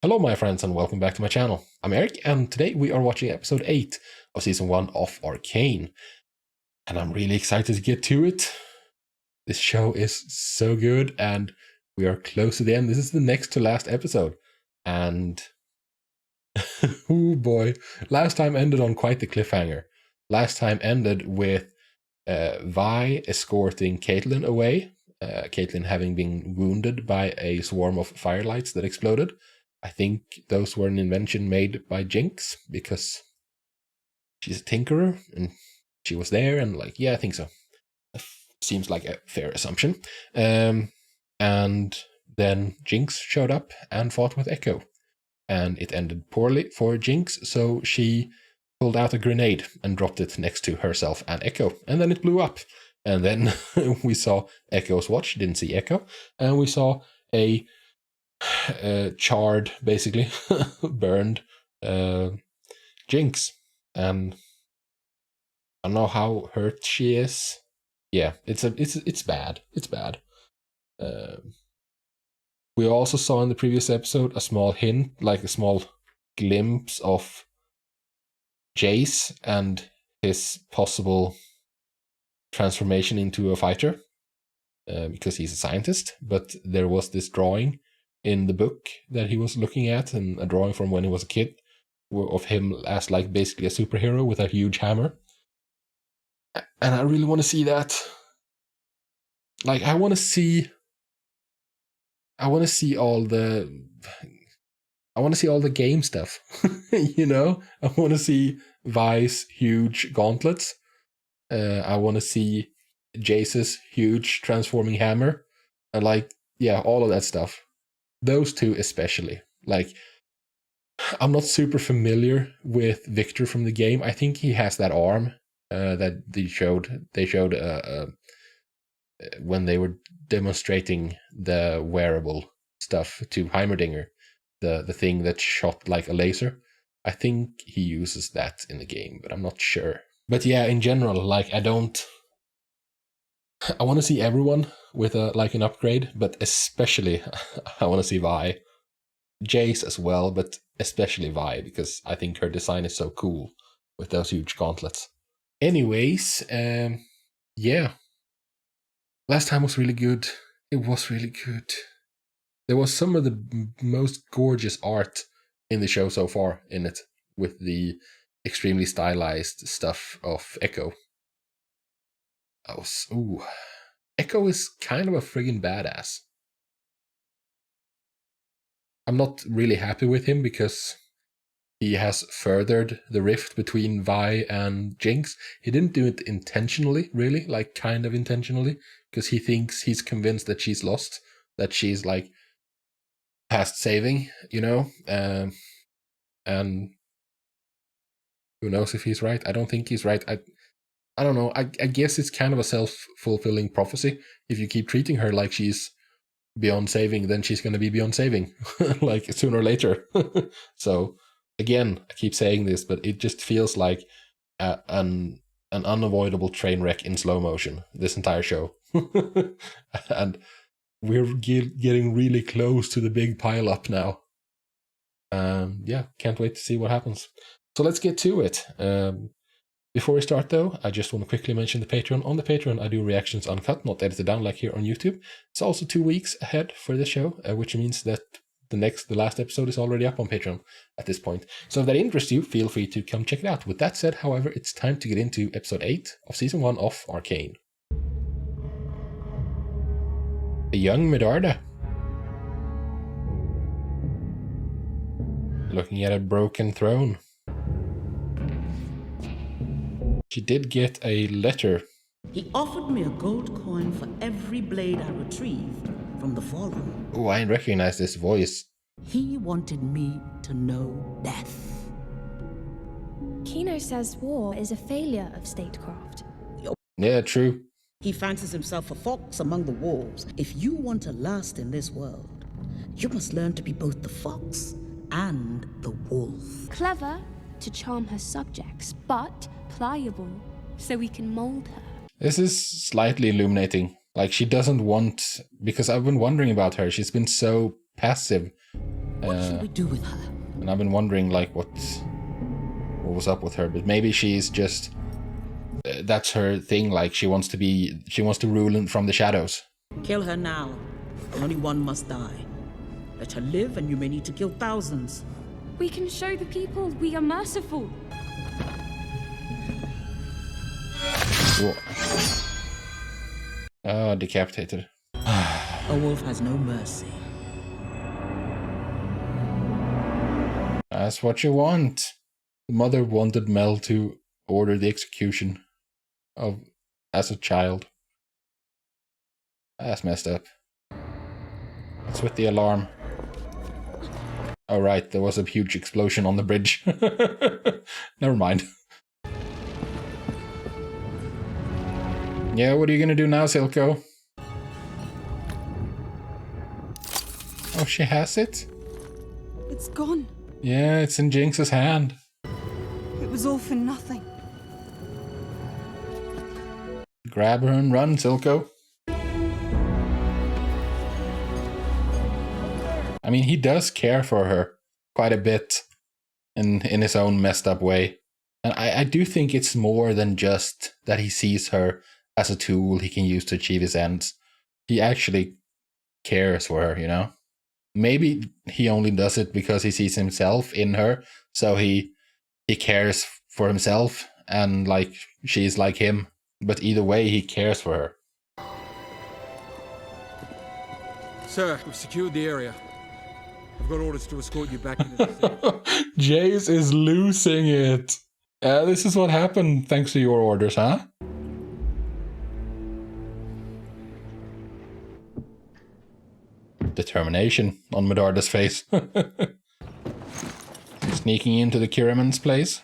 Hello my friends and welcome back to my channel. I'm Erik and today we are watching episode 8 of season 1 of Arcane. And I'm really excited to get to it. This show is so good and we are close to the end. This is the next to last episode. And oh boy, last time ended on quite the cliffhanger. Last time ended with Vi escorting Caitlyn away. Caitlyn having been wounded by a swarm of firelights that exploded. I think those were an invention made by Jinx because she's a tinkerer and she was there and like, yeah, I think so. Seems like a fair assumption. And then Jinx showed up and fought with Echo. And it ended poorly for Jinx, so she pulled out a grenade and dropped it next to herself and Echo. And then it blew up. And then we saw Echo's watch, didn't see Echo. And we saw a charred, basically burned Jinx, and I don't know how hurt she is. Yeah, it's bad. It's bad. We also saw in the previous episode a small hint, like a small glimpse of Jayce and his possible transformation into a fighter, because he's a scientist. But there was this drawing in the book that he was looking at, and a drawing from when he was a kid of him as like basically a superhero with a huge hammer. And I really want to see that. Like, I want to see all the game stuff. You know, I want to see Vi's huge gauntlets. I want to see Jayce's huge transforming hammer, and like, yeah, all of that stuff. Those two especially. Like, I'm not super familiar with Viktor from the game. I think he has that arm that they showed when they were demonstrating the wearable stuff to Heimerdinger, the thing that shot like a laser. I think he uses that in the game, but I'm not sure. But yeah, in general, like, I want to see everyone with an upgrade, but especially I want to see Vi. Jayce as well, but especially Vi, because I think her design is so cool with those huge gauntlets. Anyways, yeah. Last time was really good. It was really good. There was some of the most gorgeous art in the show so far in it, with the extremely stylized stuff of Echo. Echo is kind of a friggin' badass. I'm not really happy with him because he has furthered the rift between Vi and Jinx. He didn't do it intentionally, really, like kind of intentionally, because he's convinced that she's lost, that she's like past saving, you know? And who knows if he's right? I don't think he's right. I don't know. I guess it's kind of a self-fulfilling prophecy. If you keep treating her like she's beyond saving, then she's going to be beyond saving, like sooner or later. So again, I keep saying this, but it just feels like an unavoidable train wreck in slow motion, this entire show. And we're getting really close to the big pile up now. Yeah, can't wait to see what happens. So let's get to it. Before we start though, I just want to quickly mention the Patreon. On the Patreon, I do reactions uncut, not edited down like here on YouTube. It's also 2 weeks ahead for the show, which means that the last episode is already up on Patreon at this point. So if that interests you, feel free to come check it out. With that said, however, it's time to get into episode 8 of season 1 of Arcane. A young Medarda. Looking at a broken throne. She did get a letter. He offered me a gold coin for every blade I retrieved from the Fallen. Oh, I recognize this voice. He wanted me to know death. Kino says war is a failure of statecraft. Yeah, true. He fancies himself a fox among the wolves. If you want to last in this world, you must learn to be both the fox and the wolf. Clever to charm her subjects, but pliable so we can mold her. This is slightly illuminating. Like, she doesn't want, because I've been wondering about her. She's been so passive What should we do with her? And I've been wondering, like, what was up with her. But maybe she's just that's her thing. Like, she wants to rule from the shadows. Kill her now. Only one must die. Let her live, and you may need to kill thousands. We can show the people we are merciful. Whoa. Oh, decapitated. A wolf has no mercy. That's what you want. The mother wanted Mel to order the execution of as a child. That's messed up. What's with the alarm? Oh right, there was a huge explosion on the bridge. Never mind. Yeah, what are you gonna do now, Silco? Oh, she has it? It's gone. Yeah, it's in Jinx's hand. It was all for nothing. Grab her and run, Silco. I mean, he does care for her quite a bit in his own messed up way. And I do think it's more than just that he sees her as a tool he can use to achieve his ends. He actually cares for her, you know? Maybe he only does it because he sees himself in her, so he cares for himself and like she's like him. But either way, he cares for her. Sir, we've secured the area. I've got orders to escort you back into the city. Jayce is losing it. This is what happened thanks to your orders, huh? Determination on Medarda's face. Sneaking into the Kiraman's place.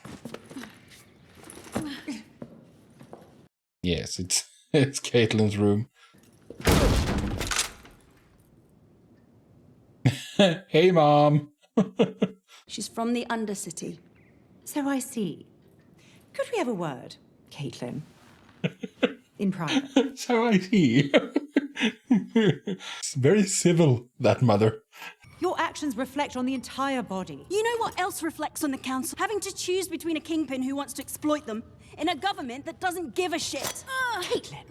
Yes, it's Caitlyn's room. Hey, Mom. She's from the Undercity. So I see. Could we have a word, Caitlyn? In private. So I see. It's very civil, that mother. Your actions reflect on the entire body. You know what else reflects on the council? Having to choose between a kingpin who wants to exploit them in a government that doesn't give a shit. Caitlyn.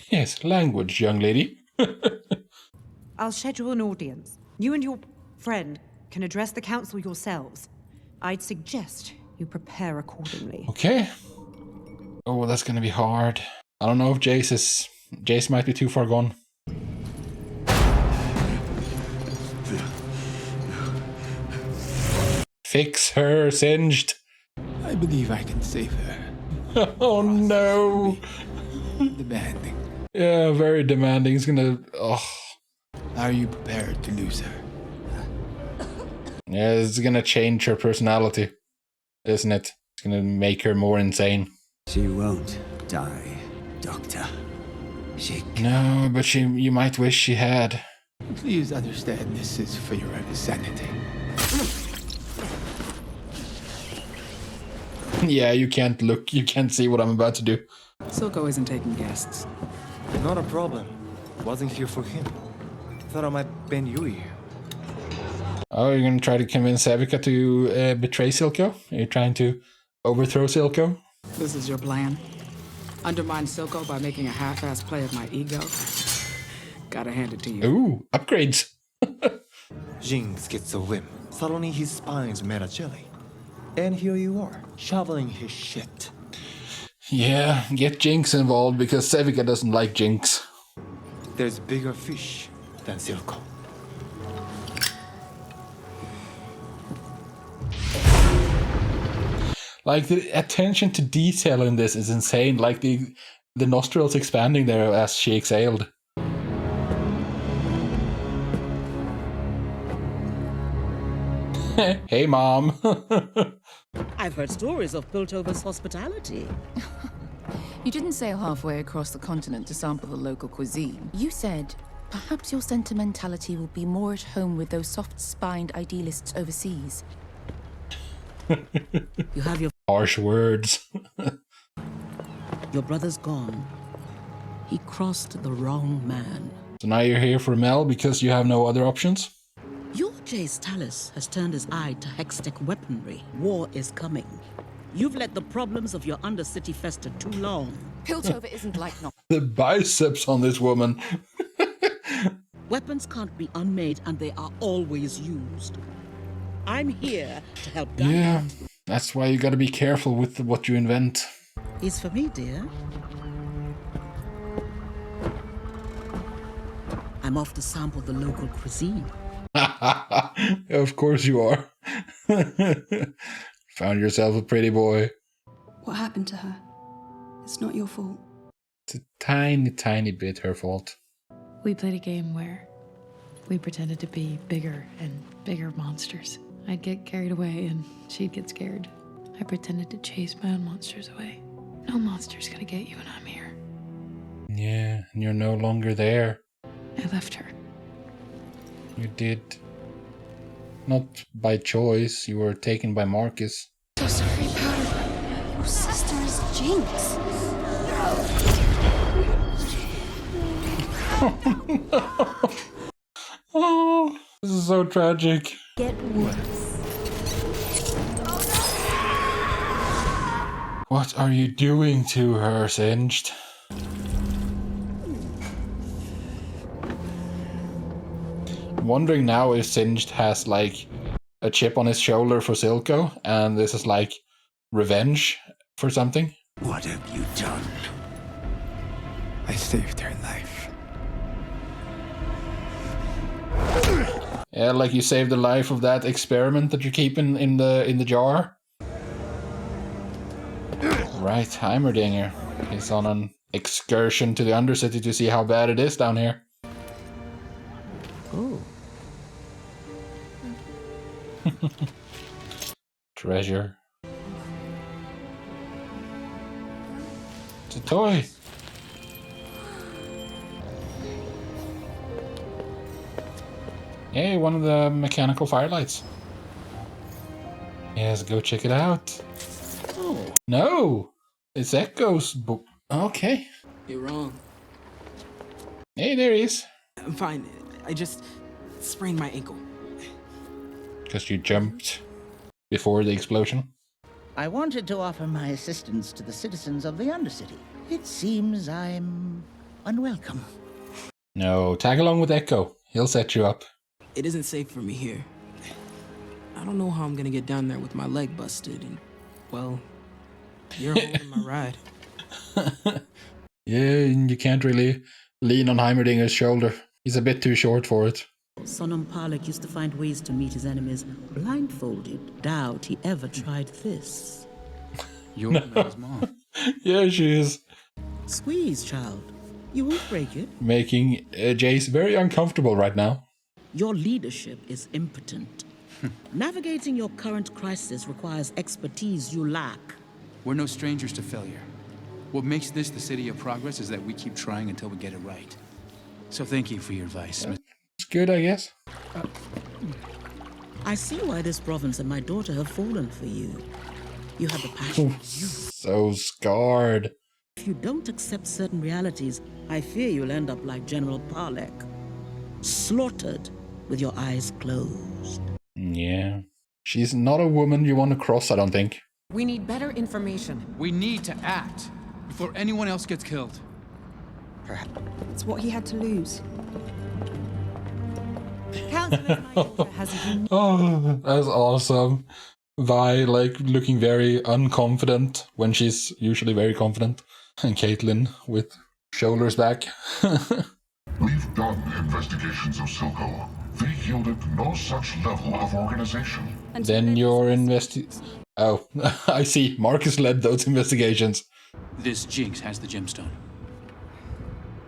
Yes, language, young lady. I'll schedule an audience. You and your friend can address the council yourselves. I'd suggest you prepare accordingly. Okay. Oh, that's gonna be hard. I don't know if Jayce might be too far gone. Fix her, Singed. I believe I can save her. Oh no. Demanding. Yeah, very demanding. He's gonna. Oh. Are you prepared to lose her? Yeah, it's gonna change her personality, isn't it? It's gonna make her more insane. She won't die, Doctor. She... No, but you might wish she had. Please understand this is for your own sanity. Yeah, you can't look, you can't see what I'm about to do. Silco isn't taking guests. Not a problem. Wasn't here for him. Thought I might bend you here. Oh, you're gonna try to convince Erik to betray Silco? Are you trying to overthrow Silco? This is your plan? Undermine Silco by making a half-assed play of my ego? Gotta hand it to you. Ooh, upgrades! Jinx gets a whim. Suddenly his spine's made of jelly. And here you are, shoveling his shit. Yeah, get Jinx involved because Sevika doesn't like Jinx. There's bigger fish than Silco. Like, the attention to detail in this is insane. Like, the nostrils expanding there as she exhaled. Hey, Mom. I've heard stories of Piltover's hospitality. You didn't sail halfway across the continent to sample the local cuisine. You said, perhaps your sentimentality will be more at home with those soft-spined idealists overseas. You have your... Harsh words. Your brother's gone. He crossed the wrong man. So now you're here for Mel because you have no other options? You're Jayce Talus has turned his eye to hextech weaponry. War is coming. You've let the problems of your undercity fester too long. Piltover isn't like not. The biceps on this woman. Weapons can't be unmade, and they are always used. I'm here to help guide Yeah, you. that's why you gotta be careful with what you invent. Is for me, dear. I'm off to sample the local cuisine. Of course you are. Found yourself a pretty boy. What happened to her? It's not your fault. It's a tiny, tiny bit her fault. We played a game where we pretended to be bigger and bigger monsters. I'd get carried away and she'd get scared. I pretended to chase my own monsters away. No monster's gonna get you when I'm here. Yeah, and you're no longer there. I left her. You did. Not by choice, you were taken by Marcus. Just a free powder. Your sister is Jinx. Oh, this is so tragic. Get worse. What are you doing to her, Singed? I'm wondering now if Singed has like a chip on his shoulder for Silco, and this is like revenge for something. What have you done? I saved her life. Yeah, like you saved the life of that experiment that you keep in the jar. Right, Heimerdinger. He's on an excursion to the Undercity to see how bad it is down here. Oh. Treasure. It's a toy. Hey, one of the mechanical firelights. Yes, go check it out. Oh. No! It's Echo's book. Okay. You're wrong. Hey, there he is. I'm fine. I just sprained my ankle. Because you jumped before the explosion. I wanted to offer my assistance to the citizens of the Undercity. It seems I'm unwelcome. No, tag along with Echo. He'll set you up. It isn't safe for me here. I don't know how I'm gonna get down there with my leg busted and, well, you're holding my ride. Yeah, and you can't really lean on Heimerdinger's shoulder. He's a bit too short for it. Sonam Palak used to find ways to meet his enemies blindfolded. Doubt he ever tried this. You're Mel's mom. Yeah, she is. Squeeze, child. You won't break it. Making Jayce very uncomfortable right now. Your leadership is impotent. Navigating your current crisis requires expertise you lack. We're no strangers to failure. What makes this the city of progress is that we keep trying until we get it right. So thank you for your advice. It's good, I guess. I see why this province and my daughter have fallen for you. You have the passion. So scarred. If you don't accept certain realities, I fear you'll end up like General Palek. Slaughtered with your eyes closed. Yeah. She's not a woman you want to cross, I don't think. We need better information. We need to act before anyone else gets killed. Perhaps it's what he had to lose. Counselor, my daughter has a unique... Oh, that's awesome. Vi, like, looking very unconfident when she's usually very confident. And Caitlyn with shoulders back. We've done investigations of Silco. They yielded no such level of organization. Then your Oh, I see. Marcus led those investigations. This Jinx has the gemstone.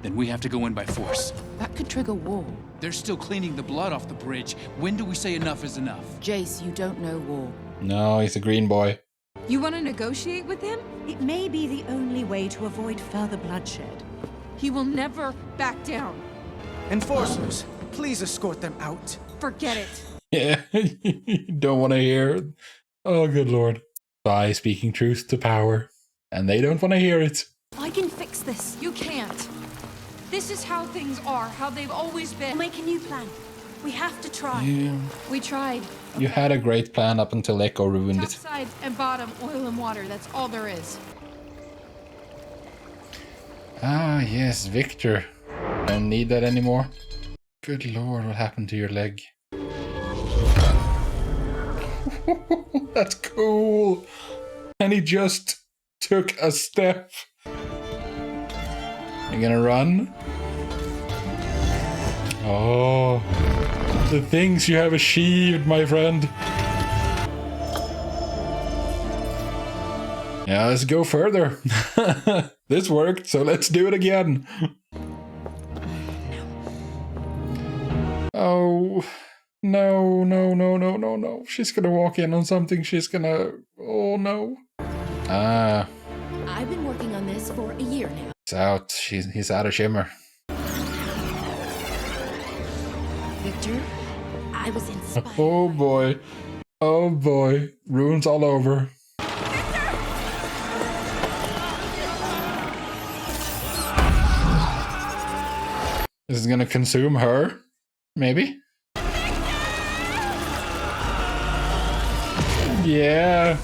Then we have to go in by force. That could trigger war. They're still cleaning the blood off the bridge. When do we say enough is enough? Jayce, you don't know war. No, he's a green boy. You want to negotiate with him? It may be the only way to avoid further bloodshed. He will never back down. Enforcers, please escort them out. Forget it. Yeah, don't want to hear. Oh, good lord. By speaking truth to power. And they don't want to hear it. I can fix this. You can't. This is how things are, how they've always been. We'll make a new plan. We have to try. We tried. You had a great plan up until Echo ruined Top it. side and bottom, oil and water. That's all there is. Ah, yes, Viktor. Don't need that anymore. Good lord, what happened to your leg? That's cool. And he just took a step. You gonna run? Oh, the things you have achieved, my friend. Yeah, let's go further. This worked, so let's do it again. Oh, no, no, no, no, no, no. She's gonna walk in on something. She's gonna... Oh, no. Ah. I've been working on this for a year now. It's out. He's out of shimmer. Viktor, I was inspired. Oh, boy. Oh, boy. Runes all over. This is gonna consume her? Maybe? Yeah.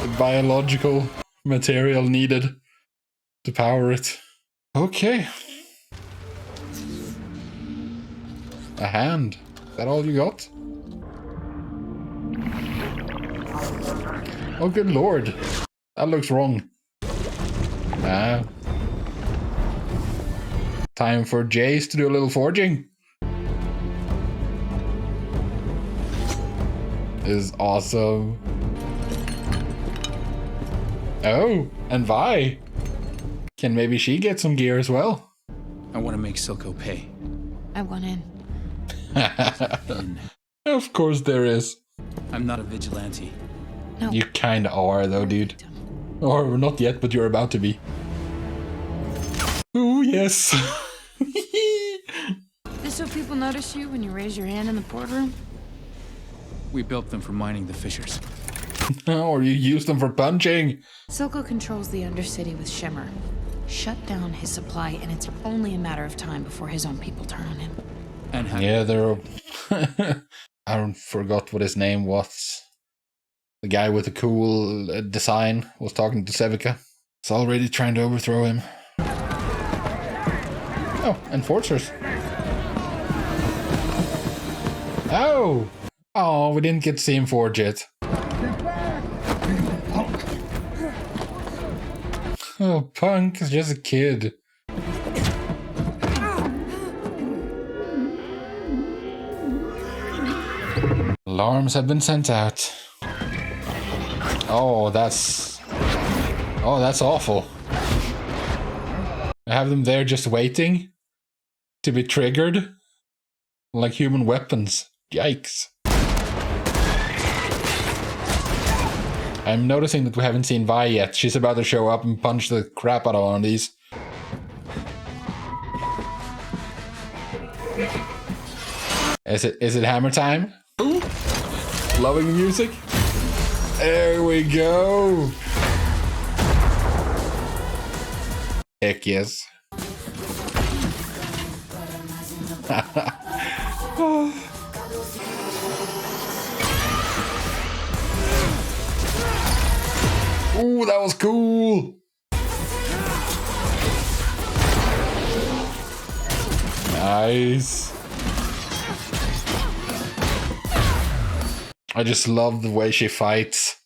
The biological material needed to power it. Okay. A hand. Is that all you got? Oh, good lord. That looks wrong. Ah. Time for Jayce to do a little forging. This is awesome. Oh, and Vi. Can maybe she get some gear as well? I want to make Silco pay. I want in. Of course there is. I'm not a vigilante. No. You kinda are though, dude. Or not yet, but you're about to be. Ooh, yes. Just so people notice you when you raise your hand in the boardroom? We built them for mining the fissures. Or you use them for punching. Silco controls the Undercity with Shimmer. Shut down his supply, and it's only a matter of time before his own people turn on him. And how yeah, they're... I forgot what his name was. The guy with the cool design was talking to Sevica. It's already trying to overthrow him. Oh, enforcers. Oh! Oh, we didn't get to see him forge it. Oh, Punk is just a kid. Alarms have been sent out. Oh, that's awful. I have them there just waiting to be triggered like human weapons. Yikes. I'm noticing that we haven't seen Vi yet. She's about to show up and punch the crap out of one of these. Is it hammer time? Ooh. Loving the music. There we go. Heck yes. Ooh, that was cool. Nice. I just love the way she fights.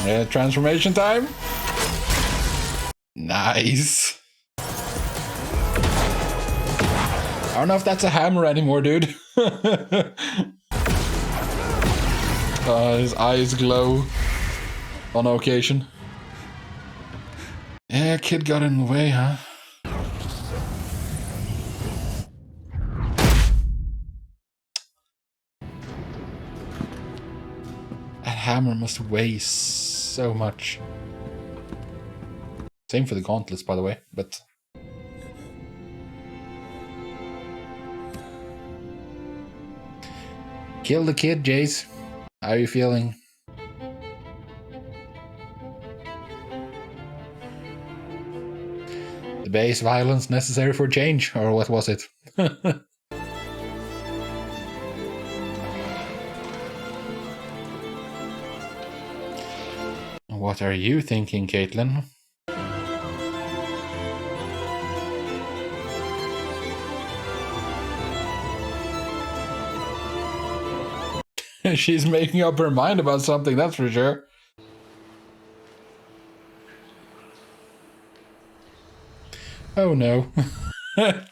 Yeah, transformation time. Nice. I don't know if that's a hammer anymore, dude. His eyes glow on occasion. Yeah, kid got in the way, huh? That hammer must weigh so much. Same for the gauntlets, by the way, but... Kill the kid, Jayce. How are you feeling? The base violence necessary for change, or what was it? What are you thinking, Caitlyn? She's making up her mind about something, that's for sure. Oh no.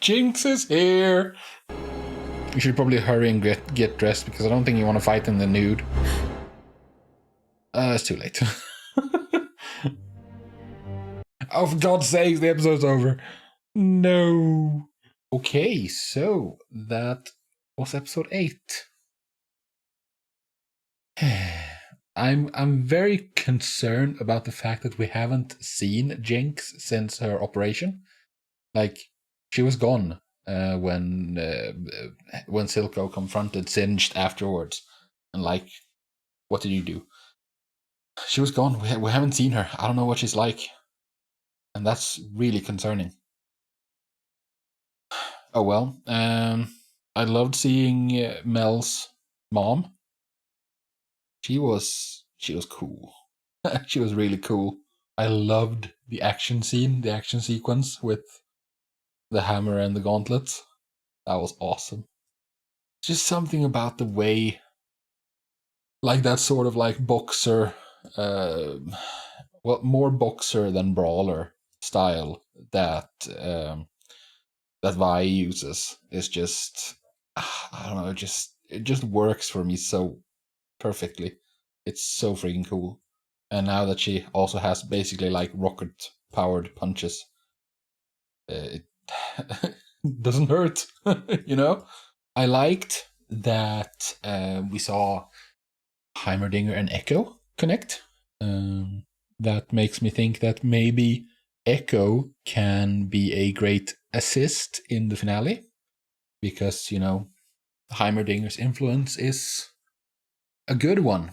Jinx is here! You should probably hurry and get dressed, because I don't think you want to fight in the nude. It's too late. Oh, for God's sake, the episode's over. No. Okay, so that was episode 8. I'm very concerned about the fact that we haven't seen Jinx since her operation. Like, she was gone when Silco confronted Singed afterwards, and like, what did you do? She was gone. We haven't seen her. I don't know what she's like, and that's really concerning. Oh well. I loved seeing Mel's mom. She was cool. She was really cool. I loved the action scene, the action sequence with the hammer and the gauntlets. That was awesome. Just something about the way, like that sort of like boxer, well, more boxer than brawler style that that Vi uses is just, I don't know, it just works for me so perfectly. It's so freaking cool. And now that she also has basically like rocket powered punches, it doesn't hurt, you know? I liked that we saw Heimerdinger and Echo connect. That makes me think that maybe Echo can be a great assist in the finale, because, you know, Heimerdinger's influence is a good one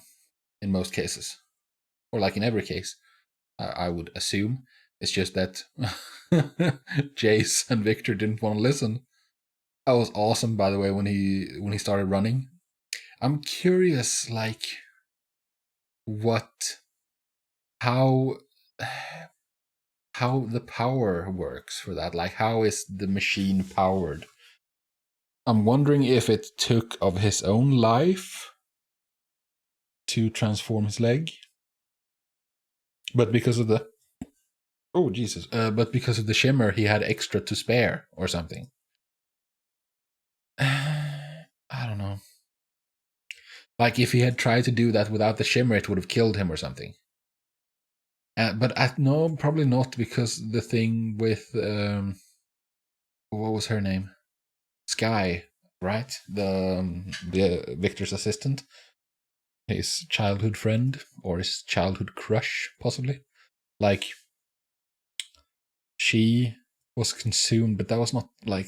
in most cases, or like in every case, I would assume. It's just that Jayce and Viktor didn't want to listen. That was awesome, by the way, when he started running. I'm curious, like, how the power works for that. Like, how is the machine powered? I'm wondering if it took of his own life to transform his leg, but because of the but because of the shimmer, he had extra to spare or something. I don't know. Like, if he had tried to do that without the shimmer, it would have killed him or something. But no, probably not, because the thing with what was her name? Sky, right? The Viktor's assistant, his childhood friend or his childhood crush, possibly. Like, she was consumed, but that was not like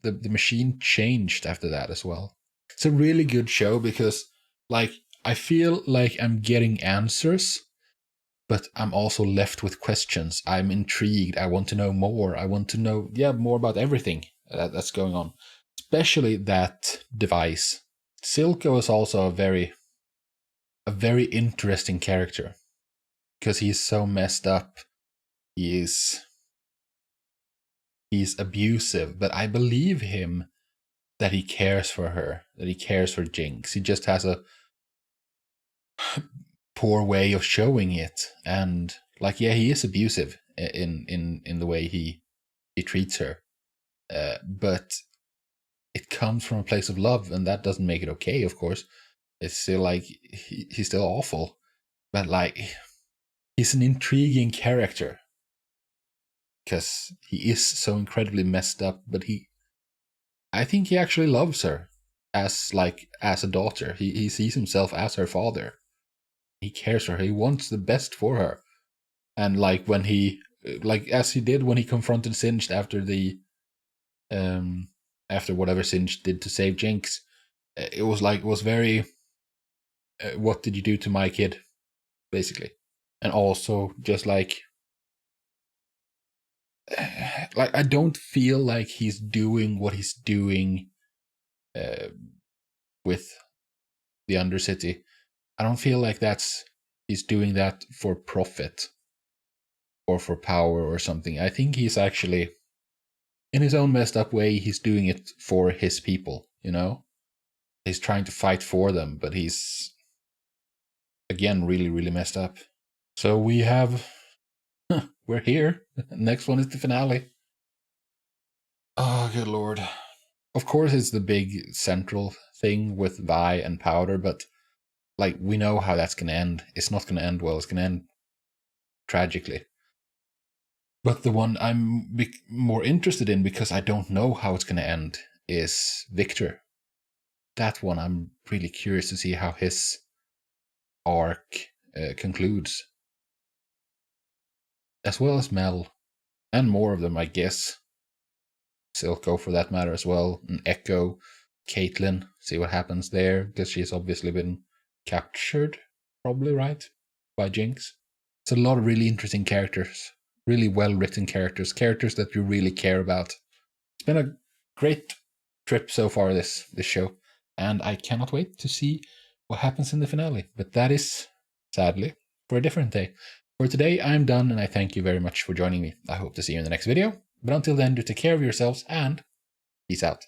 the machine changed after that as well. It's a really good show because, like, I feel like I'm getting answers, but I'm also left with questions. I'm intrigued. I want to know more. I want to know, more about everything that's going on, especially that device. Silco is also a very interesting character because he's so messed up. He's abusive, but I believe him that he cares for her, that he cares for Jinx. He just has a poor way of showing it, and like, he is abusive in the way he treats her, but it comes from a place of love, and that doesn't make it okay, of course. It's still like he's still awful, but like, he's an intriguing character because he is so incredibly messed up, but I think he actually loves her as a daughter. He sees himself as her father. He cares for her. He wants the best for her. And like, when he, like, as he did when he confronted Singed after after whatever Singed did to save Jinx, it was very, what did you do to my kid, basically. And also just like, Like, I don't feel like he's doing what he's doing with the Undercity. I don't feel like he's doing that for profit or for power or something. I think he's actually, in his own messed up way, he's doing it for his people, you know? He's trying to fight for them, but he's, again, really, really messed up. So we have, we're here. Next one is the finale. Oh, good lord. Of course, it's the big central thing with Vi and Powder, but like, we know how that's going to end. It's not going to end well. It's going to end tragically. But the one I'm more interested in, because I don't know how it's going to end, is Viktor. That one, I'm really curious to see how his arc concludes. As well as Mel. And more of them, I guess. Silco, for that matter, as well. And Echo. Caitlyn. See what happens there, because she's obviously been captured, probably, right? By Jinx. It's a lot of really interesting characters. Really well-written characters. Characters that you really care about. It's been a great trip so far, this show. And I cannot wait to see what happens in the finale. But that is, sadly, for a different day. For today, I'm done, and I thank you very much for joining me. I hope to see you in the next video. But until then, do take care of yourselves, and peace out.